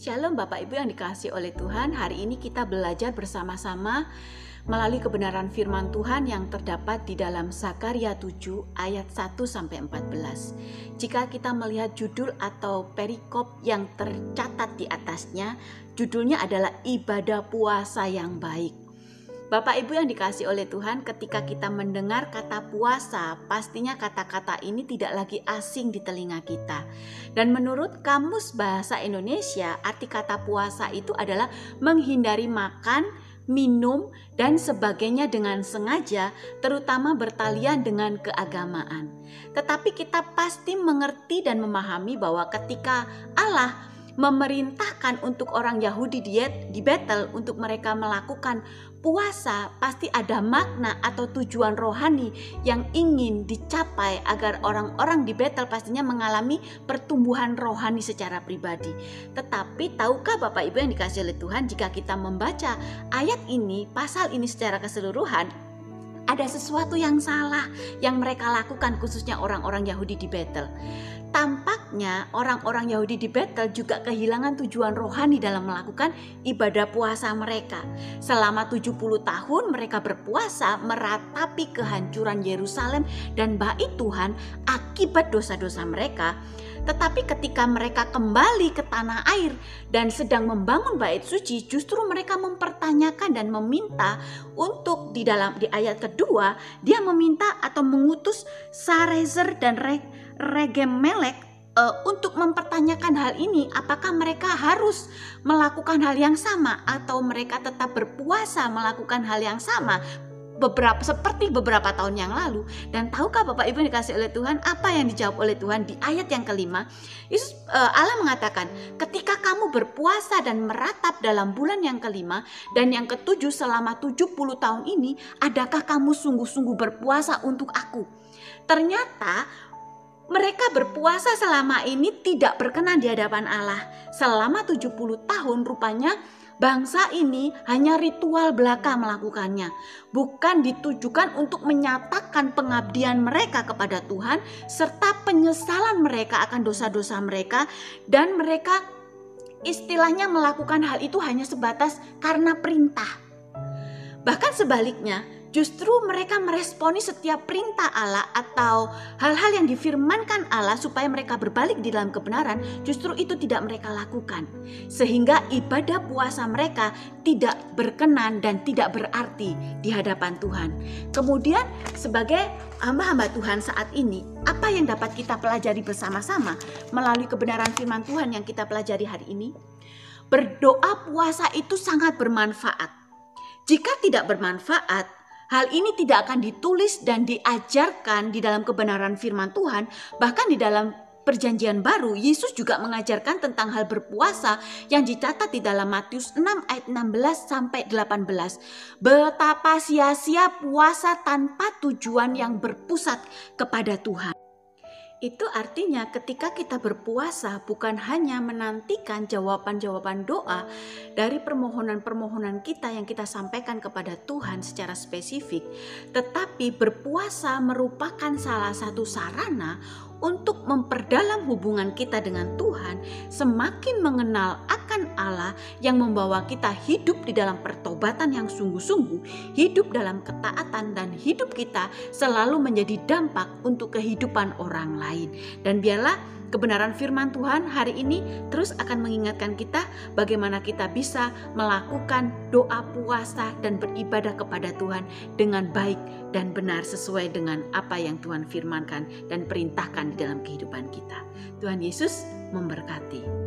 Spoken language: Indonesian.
Shalom Bapak Ibu yang dikasihi oleh Tuhan. Hari ini kita belajar bersama-sama melalui kebenaran firman Tuhan yang terdapat di dalam Zakaria 7 ayat 1-14. Jika kita melihat judul atau perikop yang tercatat di atasnya, judulnya adalah ibadah puasa yang baik. Bapak Ibu yang dikasihi oleh Tuhan, ketika kita mendengar kata puasa, pastinya kata-kata ini tidak lagi asing di telinga kita. Dan menurut Kamus Bahasa Indonesia, arti kata puasa itu adalah menghindari makan, minum, dan sebagainya dengan sengaja, terutama bertalian dengan keagamaan. Tetapi kita pasti mengerti dan memahami bahwa ketika Allah memerintahkan untuk orang Yahudi di Betel untuk mereka melakukan puasa, pasti ada makna atau tujuan rohani yang ingin dicapai agar orang-orang di Betel pastinya mengalami pertumbuhan rohani secara pribadi. Tetapi tahukah Bapak Ibu yang dikasihi oleh Tuhan, jika kita membaca ayat ini, pasal ini secara keseluruhan, ada sesuatu yang salah yang mereka lakukan, khususnya orang-orang Yahudi di Betel. Tampaknya orang-orang Yahudi di Betel juga kehilangan tujuan rohani dalam melakukan ibadah puasa mereka. Selama 70 tahun mereka berpuasa meratapi kehancuran Yerusalem dan bait Tuhan akibat dosa-dosa mereka. Tetapi ketika mereka kembali ke tanah air dan sedang membangun bait suci, justru mereka mempertanyakan dan meminta untuk di ayat kedua, dia meminta atau mengutus Sarezer dan Regemelek untuk mempertanyakan hal ini, apakah mereka harus melakukan hal yang sama atau mereka tetap berpuasa melakukan hal yang sama seperti beberapa tahun yang lalu. Dan tahukah Bapak Ibu yang dikasihi oleh Tuhan, apa yang dijawab oleh Tuhan di ayat yang kelima? Allah mengatakan, ketika kamu berpuasa dan meratap dalam bulan yang kelima dan yang ketujuh selama 70 tahun ini, adakah kamu sungguh-sungguh berpuasa untuk aku? Ternyata mereka berpuasa selama ini tidak berkenan di hadapan Allah. Selama 70 tahun rupanya bangsa ini hanya ritual belaka melakukannya. Bukan ditujukan untuk menyatakan pengabdian mereka kepada Tuhan serta penyesalan mereka akan dosa-dosa mereka. Dan mereka istilahnya melakukan hal itu hanya sebatas karena perintah. Bahkan sebaliknya, justru mereka meresponi setiap perintah Allah atau hal-hal yang difirmankan Allah supaya mereka berbalik di dalam kebenaran, justru itu tidak mereka lakukan. Sehingga ibadah puasa mereka tidak berkenan dan tidak berarti di hadapan Tuhan. Kemudian sebagai hamba-hamba Tuhan saat ini, apa yang dapat kita pelajari bersama-sama melalui kebenaran firman Tuhan yang kita pelajari hari ini? Berdoa puasa itu sangat bermanfaat. Jika tidak bermanfaat, hal ini tidak akan ditulis dan diajarkan di dalam kebenaran firman Tuhan. Bahkan di dalam Perjanjian Baru, Yesus juga mengajarkan tentang hal berpuasa yang dicatat di dalam Matius 6 ayat 16-18. Betapa sia-sia puasa tanpa tujuan yang berpusat kepada Tuhan. Itu artinya ketika kita berpuasa bukan hanya menantikan jawaban-jawaban doa dari permohonan-permohonan kita yang kita sampaikan kepada Tuhan secara spesifik, tetapi berpuasa merupakan salah satu sarana untuk memperdalam hubungan kita dengan Tuhan, semakin mengenal akan Allah yang membawa kita hidup di dalam pertobatan yang sungguh-sungguh, hidup dalam ketaatan, dan hidup kita selalu menjadi dampak untuk kehidupan orang lain. Dan biarlah kebenaran firman Tuhan hari ini terus akan mengingatkan kita bagaimana kita bisa melakukan doa puasa dan beribadah kepada Tuhan dengan baik dan benar sesuai dengan apa yang Tuhan firmankan dan perintahkan di dalam kehidupan kita. Tuhan Yesus memberkati.